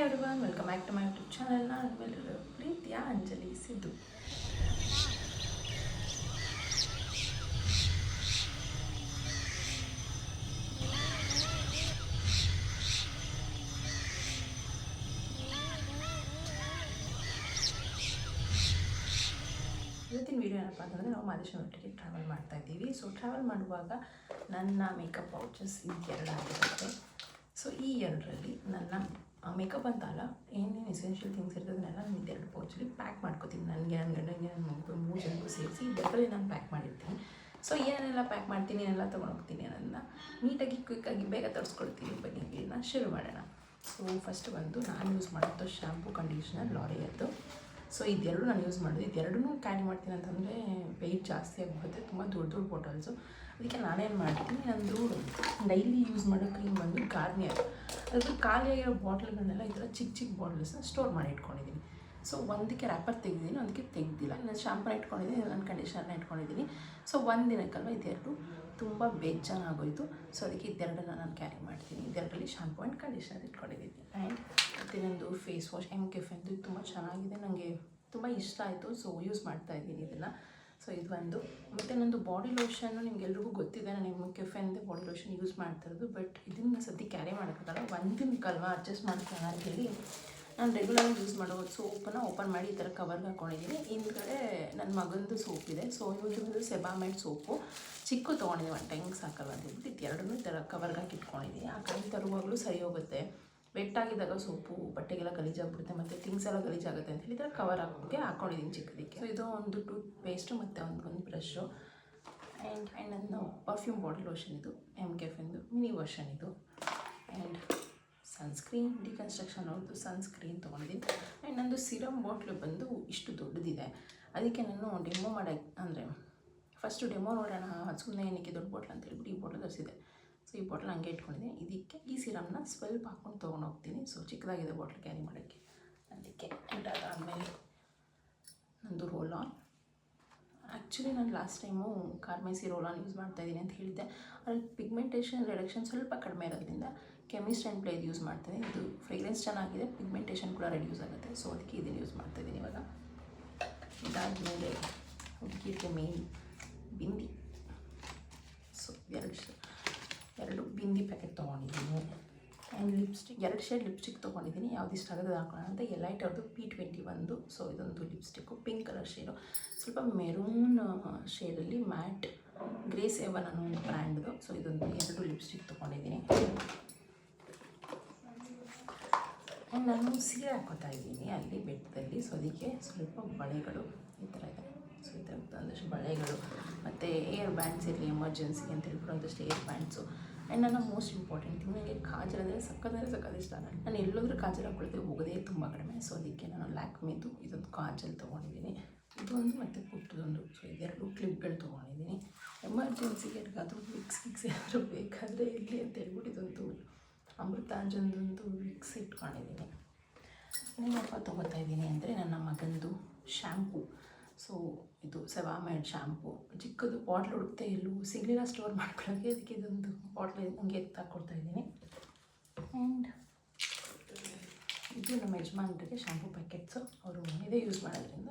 Everyone, welcome back to my YouTube channel. ನಾನು ಎಲ್ಲರೂ ಪ್ರೀತಿಯ ಅಂಜಲಿ ಸಿದ್ದು. ಇವತ್ತಿನ ವೀಡಿಯೋ ಏನಪ್ಪ ಅಂತಂದರೆ ನಾವು ಮಾದೇಶ್ವರಮಟ್ಟಿಗೆ ಟ್ರಾವೆಲ್ ಮಾಡ್ತಾ ಇದ್ದೀವಿ. ಸೊ ಟ್ರಾವೆಲ್ ಮಾಡುವಾಗ ನನ್ನ ಮೇಕಪ್ ಪೌಚಸ್ ಎರಡಾಗಿರುತ್ತೆ. ಸೊ ಈ ಎರಡರಲ್ಲಿ ನನ್ನ ಮೇಕಪ್ ಅಂತಲ್ಲ, ಏನೇನು ಎಸೆನ್ಷಿಯಲ್ ಥಿಂಗ್ಸ್ ಇರ್ತದನ್ನೆಲ್ಲ ನಾನು ಇದೆರಡು ಪೌಚಲ್ಲಿ ಪ್ಯಾಕ್ ಮಾಡ್ಕೋತೀನಿ. ನನಗೆ ನನ್ನ ಗಂಡನಿಗೆ ನನ್ನ ಮಗು 3 ಜನಕ್ಕೂ ಸೇರಿಸಿ ಇದರಲ್ಲಿ ನಾನು ಪ್ಯಾಕ್ ಮಾಡಿರ್ತೀನಿ. ಸೊ ಏನೇನೆಲ್ಲ ಪ್ಯಾಕ್ ಮಾಡ್ತೀನಿ, ಏನೆಲ್ಲ ತೊಗೊಂಡೋಗ್ತೀನಿ ಅನ್ನೋದನ್ನ ನೀಟಾಗಿ ಕ್ವಿಕ್ಕಾಗಿ ಬೇಗ ತರಿಸ್ಕೊಳ್ತೀನಿ. ಬನ್ನಿ ಇದನ್ನ ಶುರು ಮಾಡೋಣ. ಸೊ ಫಸ್ಟ್ ಬಂದು ನಾನು ಯೂಸ್ ಮಾಡೋದು ಶಾಂಪೂ, ಕಂಡೀಷ್ನರ್ ಲಾರಿಯಲ್ದು. ಸೊ ಇದೆರಡು ನಾನು ಯೂಸ್ ಮಾಡೋದು. ಇದೆರಡೂ ಕ್ಯಾರಿ ಮಾಡ್ತೀನಿ ಅಂತಂದರೆ ವೆಯ್ಟ್ ಜಾಸ್ತಿ ಆಗಿಬಿಡುತ್ತೆ, ತುಂಬ ದೊಡ್ಡ ದೊಡ್ಡ ಬಾಟಲ್ಸು. ಅದಕ್ಕೆ ನಾನೇನು ಮಾಡ್ತೀನಿ, ನಂದು ಡೈಲಿ ಯೂಸ್ ಮಾಡೋ ಕ್ರೀಮ್ ಬಂದು ಗಾರ್ನಿಯರ್. ಅದ್ರ ಖಾಲಿಯಾಗಿರೋ ಬಾಟಲ್ಗಳನ್ನೆಲ್ಲ ಈ ಥರ ಚಿಕ್ಕ ಚಿಕ್ಕ ಬಾಟಲ್ಸ್ನ ಸ್ಟೋರ್ ಮಾಡಿ ಇಟ್ಕೊಂಡಿದ್ದೀನಿ. ಸೊ ಒಂದಕ್ಕೆ ರ್ಯಾಪರ್ ತೆಗೆದಿದ್ದೀನಿ, ಒಂದಕ್ಕೆ ತೆಗೆದಿಲ್ಲ. ನಾನು ಶಾಂಪೂನ ಇಟ್ಕೊಂಡಿದ್ದೀನಿ, ನಾನು ಕಂಡೀಷನರ್ನ ಇಟ್ಕೊಂಡಿದ್ದೀನಿ. ಸೊ ಒಂದು ದಿನಕ್ಕಲ್ವ ಇದೆರಡು ತುಂಬ ಬೇಜಾನಾಗೋಯಿತು. ಸೊ ಅದಕ್ಕೆ ಇದೆರಡನ್ನ ನಾನು ಕ್ಯಾರಿ ಮಾಡ್ತೀನಿ. ಇದೆರಡರಲ್ಲಿ ಶಾಂಪೂ ಆ್ಯಂಡ್ ಕಂಡೀಷನರ್ ಇಟ್ಕೊಂಡಿದ್ದೀನಿ. ಆ್ಯಂಡ್ ಮತ್ತು ನಂದು ಫೇಸ್ ವಾಶ್ MKF ಎಂದು ತುಂಬ ಚೆನ್ನಾಗಿದೆ, ನನಗೆ ತುಂಬ ಇಷ್ಟ ಆಯಿತು. ಸೊ ಯೂಸ್ ಮಾಡ್ತಾಯಿದ್ದೀನಿ ಇದನ್ನು. ಸೊ ಇದು ಒಂದು. ಮತ್ತು ನಂದು ಬಾಡಿ ಲೋಷನ್ನು ನಿಮಗೆಲ್ರಿಗೂ ಗೊತ್ತಿದೆ, ನಾನು MKF ಎಂದೇ ಬಾಡಿ ಲೋಷನ್ ಯೂಸ್ ಮಾಡ್ತಿರೋದು. ಬಟ್ ಇದನ್ನು ಸದ್ಯ ಕ್ಯಾರಿ ಮಾಡೋಕ್ಕಾಗಲ್ಲ, ಒಂದಿನಕ್ಕಲ್ವ ಅಡ್ಜಸ್ಟ್ ಮಾಡ್ಕೊಳ್ಳೋಣ ಅಂತೇಳಿ ನಾನು ರೆಗ್ಯುಲರಾಗಿ ಯೂಸ್ ಮಾಡೋ ಸೋಪನ್ನು ಓಪನ್ ಮಾಡಿ ಈ ಥರ ಕವರ್ಗೆ ಹಾಕ್ಕೊಂಡಿದ್ದೀನಿ. ಹಿಂದ್ಗಡೆ ನನ್ನ ಮಗಂದು ಸೋಪ್ ಇದೆ. ಸೊ ಇವ್ರದ್ದು ಸೆಬಾಮೆಡ್ ಸೋಪು ಚಿಕ್ಕ ತೊಗೊಂಡಿದ್ದೀನಿ, ಒಂದು ಟೈಮ್ಗೆ ಸಾಕಲ್ಲ ಅಂತ ಹೇಳ್ಬಿಟ್ಟು ಇದೆರಡನ್ನೂ ಈ ಥರ ಕವರ್ಗೆ ಹಾಕಿ ಇಟ್ಕೊಂಡಿದ್ದೀನಿ. ಆ ಕೈ ತರುವಾಗಲೂ ಸರಿ ಹೋಗುತ್ತೆ. ವೆಟ್ಟಾಗಿದ್ದಾಗ ಸೋಪು ಬಟ್ಟೆಗೆಲ್ಲ ಗಲೀಜಾಗ್ಬಿಡುತ್ತೆ ಮತ್ತು ಥಿಂಗ್ಸ್ ಎಲ್ಲ ಗಲೀಜಾಗುತ್ತೆ ಅಂತ ಹೇಳಿ ಈ ಥರ ಕವರ್ ಹಾಕ್ಕೊಂಡಿದ್ದೀನಿ ಚಿಕ್ಕದಕ್ಕೆ. ಸೊ ಇದು ಒಂದು ಟೂತ್ ಪೇಸ್ಟು ಮತ್ತು ಒಂದು ಬ್ರಷು. ಆ್ಯಂಡ್ ನನ್ನ ಪರ್ಫ್ಯೂಮ್ ಬಾಡಿ ಲೋಷನ್ ಇದು MKF ಎಂದು ಮಿನಿ ವರ್ಷನ್ ಇದು. ಆ್ಯಂಡ್ ಸನ್ಸ್ಕ್ರೀನ್, ಡಿಕನ್ಸ್ಟ್ರಕ್ಷನ್ ಅವ್ರದ್ದು ಸನ್ಸ್ಕ್ರೀನ್ ತೊಗೊಂಡಿದ್ದೀನಿ. ಆ್ಯಂಡ್ ನಂದು ಸಿರಮ್ ಬಾಟ್ಲು ಬಂದು ಇಷ್ಟು ದೊಡ್ಡದಿದೆ. ಅದಕ್ಕೆ ನಾನು ಡೆಮೋ ಮಾಡೋಕ್ಕೆ ಅಂದರೆ ಫಸ್ಟು ಡೆಮೋ ನೋಡೋಣ, ಸುಮ್ಮನೆ ಏನಕ್ಕೆ ದೊಡ್ಡ ಬಾಟ್ಲ್ ಅಂತ ಹೇಳ್ಬಿಟ್ಟು ಈ ಬಾಟ್ಲ್ ತರಿಸಿದೆ. ಸೊ ಈ ಬಾಟ್ಲ್ ಹಂಗೆ ಇಟ್ಕೊಂಡಿದ್ದೀನಿ. ಇದಕ್ಕೆ ಈ ಸಿರಮ್ನ ಸ್ವಲ್ಪ ಹಾಕ್ಕೊಂಡು ತೊಗೊಂಡೋಗ್ತೀನಿ. ಸೊ ಚಿಕ್ಕದಾಗಿದೆ ಬಾಟ್ಲ್ ಕ್ಯಾರಿ ಮಾಡೋಕ್ಕೆ, ಅದಕ್ಕೆ. ಆ್ಯಂಡ್ ಅದಾದಮೇಲೆ ನಂದು ರೋಲ್ ಆನ್. ಆ್ಯಕ್ಚುಲಿ ನಾನು last time Carmesi roll on use ಮಾಡ್ತಾಯಿದ್ದೀನಿ ಅಂತ ಹೇಳಿದ್ದೆ. ಅದ್ರಲ್ಲಿ ಪಿಗ್ಮೆಂಟೇಷನ್ ರಿಡಕ್ಷನ್ ಸ್ವಲ್ಪ ಕಡಿಮೆ ಇರೋದ್ರಿಂದ ಕೆಮಿಸ್ಟ್ ಆ್ಯಂಡ್ ಪ್ಲೇದು ಯೂಸ್ ಮಾಡ್ತೀನಿ. ಇದು ಫ್ರೇಗ್ರೆನ್ಸ್ ಚೆನ್ನಾಗಿದೆ, ಪಿಗ್ಮೆಂಟೇಷನ್ ಕೂಡ ರೆಡ್ಯೂಸ್ ಆಗುತ್ತೆ. ಸೊ ಅದಕ್ಕೆ ಇದನ್ನು ಯೂಸ್ ಮಾಡ್ತಾಯಿದ್ದೀನಿ ಇವಾಗ. ಇದಾದಮೇಲೆ ಹುಡುಗಿರಿಗೆ ಮೇನ್ ಬಿಂದಿ. ಸೊ ಎರಡು ಬಿಂದಿ ಪ್ಯಾಕೆಟ್ ತೊಗೊಂಡಿದ್ದೀನಿ. ಆ್ಯಂಡ್ ಲಿಪ್ಸ್ಟಿಕ್ 2 ಶೇಡ್ ಲಿಪ್ಸ್ಟಿಕ್ ತೊಗೊಂಡಿದ್ದೀನಿ. ಯಾವ್ದು ಇಷ್ಟ ಆಗೋದು ಹಾಕೋಣ ಅಂತ. ಎಲೈಟ್ ಅವ್ರದ್ದು P21. ಸೊ ಇದೊಂದು ಲಿಪ್ಸ್ಟಿಕ್ಕು ಪಿಂಕ್ ಕಲರ್ ಶೇಡು, ಸ್ವಲ್ಪ ಮೆರೂನ್ ಶೇಡಲ್ಲಿ ಮ್ಯಾಟ್ ಗ್ರೇಸ್ ಎವನ್ ಅನ್ನೋ ಒಂದು ಬ್ರ್ಯಾಂಡ್ದು. ಸೊ ಇದೊಂದು 2 ಲಿಪ್ಸ್ಟಿಕ್ ತೊಗೊಂಡಿದ್ದೀನಿ. ಆ್ಯಂಡ್ ನಾನು ಸೀರೆ ಹಾಕೋತಾ ಇದ್ದೀನಿ ಅಲ್ಲಿ ಬೆಟ್ಟದಲ್ಲಿ. ಸೊ ಅದಕ್ಕೆ ಸ್ವಲ್ಪ ಬಳೆಗಳು ಈ ಥರ ಇದೆ. ಸೊ ಈ ಥರದ್ದು ಒಂದಷ್ಟು ಬಳೆಗಳು ಮತ್ತು ಏರ್ ಬ್ಯಾಂಡ್ಸ್ ಇರಲಿ ಎಮರ್ಜೆನ್ಸಿ ಅಂತ ಹೇಳ್ಬಿಟ್ಟು ಒಂದಷ್ಟು ಏರ್ ಬ್ಯಾಂಡ್ಸು. ಆ್ಯಂಡ್ ನನ್ನ ಮೋಸ್ಟ್ ಇಂಪಾರ್ಟೆಂಟ್ ಥಿಂಗ್, ನನಗೆ ಕಾಜಲ್ ಅಂದರೆ ಸಖತ್ ಇಷ್ಟ. ನಾನು ಎಲ್ಲೋದ್ರೂ ಕಾಜಲ್ ಹಾಕ್ಕೊಳ್ತೇವೆ, ಹೋಗೋದೇ ತುಂಬ ಕಡಿಮೆ. ಸೊ ಅದಕ್ಕೆ ನಾನು ಲ್ಯಾಕ್ಮಿದು ಇದೊಂದು ಕಾಜಲ್ ತೊಗೊಂಡಿದ್ದೀನಿ, ಇದೊಂದು ಮತ್ತು ಪುಟ್ಟದೊಂದು. ಸೊ ಇದೆರಡು ಕ್ಲಿಪ್ಗಳು ತೊಗೊಂಡಿದ್ದೀನಿ. ಎಮರ್ಜೆನ್ಸಿಗೆ ಯಾರಿಗಾದರೂ ವಿಕ್ಸ್ ಏನಾದರೂ ಬೇಕಾದರೆ ಇರಲಿ ಅಂತ ಹೇಳ್ಬಿಟ್ಟು ಇದೊಂದು ಅಮೃತಾಂಜನ್ದೊಂದು ವಿಕ್ಸ್ ಇಟ್ಕೊಂಡಿದ್ದೀನಿ. ಏನಪ್ಪ ತೊಗೋತಾ ಇದ್ದೀನಿ ಅಂದರೆ ನನ್ನ ಮಗಂದು ಶ್ಯಾಂಪು. ಸೊ ಇದು ಸೆಬಾಮೆಡ್ ಶ್ಯಾಂಪು, ಚಿಕ್ಕದು ಬಾಟ್ಲ್ ಹುಡುಕ್ತೆ ಎಲ್ಲೂ ಸಿಗಲಿಲ್ಲ ಸ್ಟೋರ್ ಮಾಡ್ಕೊಳ್ಳೋಕ್ಕೆ. ಅದಕ್ಕೆ ಇದೊಂದು ಬಾಟ್ಲ್ ಹಂಗೆ ಎತ್ತಾಕೊಡ್ತಾ ಇದ್ದೀನಿ. ಆ್ಯಂಡ್ ಇದು ನಮ್ಮ ಯಜಮಾನರಿಗೆ ಶ್ಯಾಂಪು ಪ್ಯಾಕೆಟ್ಸು, ಅವರು ಇದೇ ಯೂಸ್ ಮಾಡೋದ್ರಿಂದ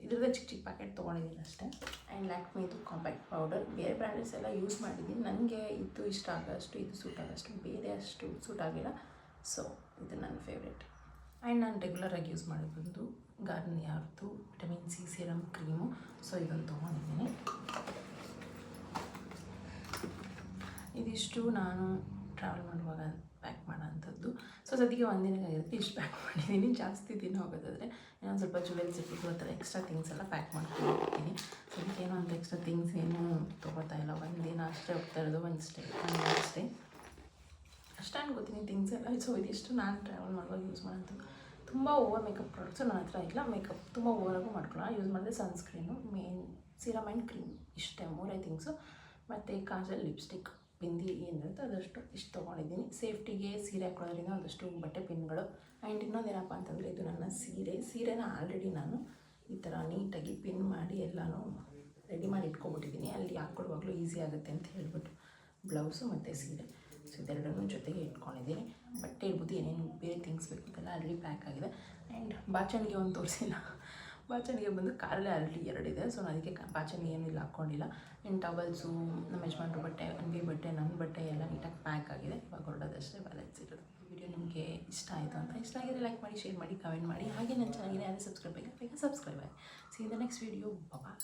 ಇದ್ರದ್ದೇ ಚಿಕ್ಕ ಪ್ಯಾಕೆಟ್ ತೊಗೊಂಡಿದ್ದೀನಿ ಅಷ್ಟೇ. ಆ್ಯಂಡ್ ಲ್ಯಾಕ್ಮಿದು ಕಾಂಪ್ಯಾಕ್ಟ್ ಪೌಡರ್. ಬೇರೆ ಬ್ರ್ಯಾಂಡೆಡ್ಸ್ ಎಲ್ಲ ಯೂಸ್ ಮಾಡಿದ್ದೀನಿ, ನನಗೆ ಇದು ಇಷ್ಟ ಆಗೋಷ್ಟು, ಇದು ಸೂಟ್ ಆಗೋಷ್ಟು ಬೇರೆ ಅಷ್ಟು ಸೂಟ್ ಆಗಿಲ್ಲ. ಸೊ ಇದು ನನ್ನ ಫೇವ್ರೇಟ್. ಆ್ಯಂಡ್ ನಾನು ರೆಗ್ಯುಲರಾಗಿ ಯೂಸ್ ಮಾಡೋದು ಬಂದು ಗಾರ್ನಿಯರ್ದು vitamin C serum cream. So ಇದನ್ನು ತೊಗೊಂಡಿದ್ದೀನಿ. ಇದಿಷ್ಟು ನಾನು ಟ್ರಾವೆಲ್ ಮಾಡುವಾಗ ಪ್ಯಾಕ್ ಮಾಡೋಂಥದ್ದು. ಸೊ ಸದ್ಯಕ್ಕೆ ಒಂದಿನಕ್ಕಾಗಿರುತ್ತೆ ಇಷ್ಟು ಪ್ಯಾಕ್ ಮಾಡಿದ್ದೀನಿ. ಜಾಸ್ತಿ ದಿನ ಹೋಗೋದಾದರೆ ಇನ್ನೊಂದು ಸ್ವಲ್ಪ ಜ್ಯುವೆಲ್ಸ್ ಇಟ್ಬಿಟ್ಟು ಆ ಥರ ಎಕ್ಸ್ಟ್ರಾ ಥಿಂಗ್ಸ್ ಎಲ್ಲ ಪ್ಯಾಕ್ ಮಾಡ್ಕೊಂಡು ಹೋಗ್ತೀನಿ. ಸೊ ಅದಕ್ಕೇನೋ ಅಂತ ಎಕ್ಸ್ಟ್ರಾ ಥಿಂಗ್ಸ್ ಏನೂ ತೊಗೋತಾ ಇಲ್ಲ. ಒಂದಿನ ಅಷ್ಟೇ ಹೋಗ್ತಾ ಇರೋದು, ಒಂದು ಸ್ಟೇ ಅಷ್ಟೇ ಅನ್ಕೋತೀನಿ ಥಿಂಗ್ಸ್ ಎಲ್ಲ. ಸೊ ಇದಿಷ್ಟು ನಾನು ಟ್ರಾವೆಲ್ ಮಾಡುವಾಗ ಯೂಸ್ ಮಾಡೋಂಥದ್ದು. ತುಂಬ ಓವರ್ ಮೇಕಪ್ ಪ್ರಾಡಕ್ಟ್ಸು ನನ್ನ ಹತ್ರ ಇಲ್ಲ. ಮೇಕಪ್ ತುಂಬ ಓವರಾಗೂ ಮಾಡ್ಕೊಳ್ಳೋಣ. ಯೂಸ್ ಮಾಡಿದ್ರೆ sunscreen, main serum and cream, ಇಷ್ಟೇ 3 ಥಿಂಗ್ಸು. ಮತ್ತು ಕಾಜಲ್, ಲಿಪ್ಸ್ಟಿಕ್, ಬಿಂದಿ ಏನಿರುತ್ತೆ ಅದಷ್ಟು ಇಷ್ಟು ತೊಗೊಂಡಿದ್ದೀನಿ. ಸೇಫ್ಟಿಗೆ ಸೀರೆ ಹಾಕೊಳ್ಳೋದ್ರಿಂದ ಒಂದಷ್ಟು ಬಟ್ಟೆ ಪಿನ್ಗಳು. ಆ್ಯಂಡ್ ಇನ್ನೊಂದೇನಪ್ಪ ಅಂತಂದರೆ ಇದು ನನ್ನ ಸೀರೆನ ಆಲ್ರೆಡಿ ನಾನು ಈ ಥರ ನೀಟಾಗಿ ಪಿನ್ ಮಾಡಿ ಎಲ್ಲನೂ ರೆಡಿ ಮಾಡಿ ಇಟ್ಕೊಬಿಟ್ಟಿದ್ದೀನಿ. ಅಲ್ಲಿ ಹಾಕ್ಕೊಡುವಾಗಲೂ ಈಸಿ ಆಗುತ್ತೆ ಅಂತ ಹೇಳ್ಬಿಟ್ಟು ಬ್ಲೌಸು ಮತ್ತು ಸೀರೆ. ಸೊ ಇದೆರಡನ್ನೂ ಜೊತೆಗೆ ಇಟ್ಕೊಂಡಿದ್ದೀನಿ. ಬಟ್ಟೆ ಇರ್ಬೋದು, ಏನೇನು ಬೇರೆ ಥಿಂಗ್ಸ್ ಬೇಕು ಎಲ್ಲ ಆಲ್ರೆಡಿ ಪ್ಯಾಕ್ ಆಗಿದೆ. ಆ್ಯಂಡ್ ಬಾಚಣಿಗೆ ಒಂದು ತೋರಿಸಿಲ್ಲ. ಬಾಚಣಿಗೆ ಬಂದು ಕಾರಲ್ಲಿ ಆಲ್ರೆಡಿ 2 ಇದೆ. ಸೊ ನಾನು ಅದಕ್ಕೆ ಬಾಚಣಿಗೆ ಏನಿಲ್ಲ ಹಾಕ್ಕೊಂಡಿಲ್ಲ. ಆ್ಯಂಡ್ ಟವಲ್ಸು, ನಮ್ಮ ಯಜಮಾನ್ರ ಬಟ್ಟೆ, ಅಂಗಿ ಬಟ್ಟೆ, ನನ್ನ ಬಟ್ಟೆ ಎಲ್ಲ ನೀಟಾಗಿ ಪ್ಯಾಕ್ ಆಗಿದೆ. ಇವಾಗ ಹೊರಡೋದಷ್ಟೇ ಬ್ಯಾಲೆನ್ಸ್ ಇರೋದು. ವಿಡಿಯೋ ನಿಮಗೆ ಇಷ್ಟ ಆಯಿತು ಅಂತ, ಇಷ್ಟ ಆಗಿದ್ರೆ ಲೈಕ್ ಮಾಡಿ, ಶೇರ್ ಮಾಡಿ, ಕಮೆಂಟ್ ಮಾಡಿ. ಹಾಗೆ ನನ್ನ ಚಾನಲ್ಗೆ ಯಾರು ಸಬ್ಸ್ಕ್ರೈಬ್ ಬೇಗ ಸಬ್ಸ್ಕ್ರೈಬ್ ಆಗಿ. See in the next video. Bye.